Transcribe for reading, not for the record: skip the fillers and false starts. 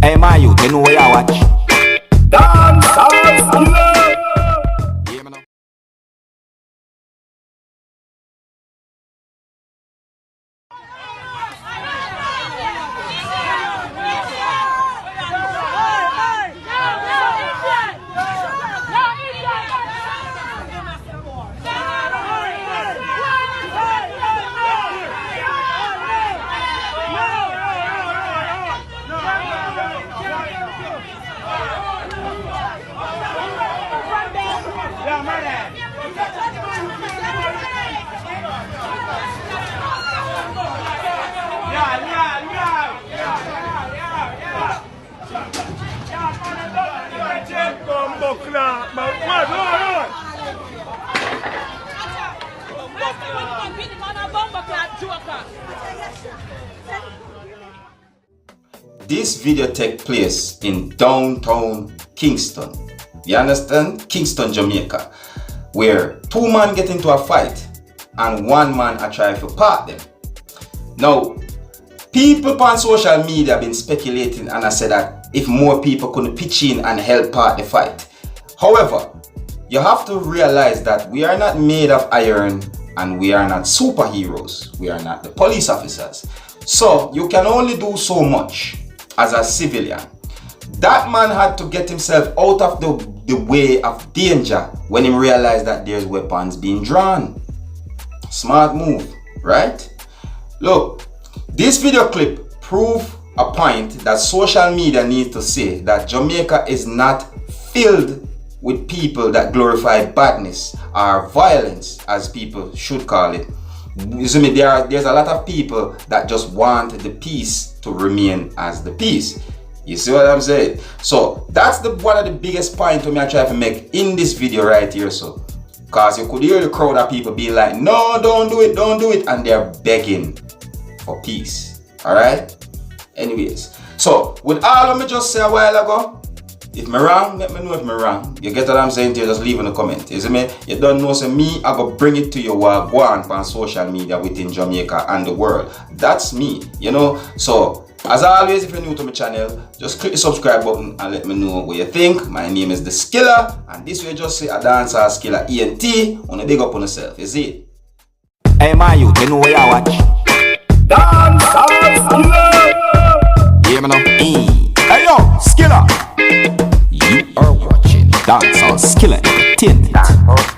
Hey, my youth, you know what you watch? Dancehall. Yeah, man. This video takes place in Downtown Kingston. You understand? Kingston, Jamaica, where two men get into a fight and one man a try to part them. Now, people on social media have been speculating, and I said that if more people could pitch in and help part the fight. However, you have to realize that we are not made of iron and we are not superheroes. We are not the police officers. So you can only do so much as a civilian. That man had to get himself out of the way of danger when he realized that there's weapons being drawn. Smart move, right? Look, this video clip proves a point that social media needs to say, that Jamaica is not filled with people that glorify badness or violence, as people should call it. You see me, there's a lot of people that just want the peace to remain as the peace. You see what I'm saying? So that's one of the biggest points I try to make in this video right here. So, because you could hear the crowd of people being like, no, don't do it, and they're begging for peace. Alright? Anyways, so with all of me just say a while ago, if me wrong, let me know if me wrong. You get what I'm saying to you? Just leave in the comment. You see me? You don't know, so me, I go bring it to you while go on social media within Jamaica and the world. That's me, you know? So, as always, if you're new to my channel, just click the subscribe button and let me know what you think. My name is discretion, and this way just say a Dancehall Skilla ENT. Wanna big up on yourself, you see? Hey, my youth, you know what you watch? Dancehall Skilla! Yeah, man. Hey, yo, Skilla! You are watching Dancehall Skilla Entertainment.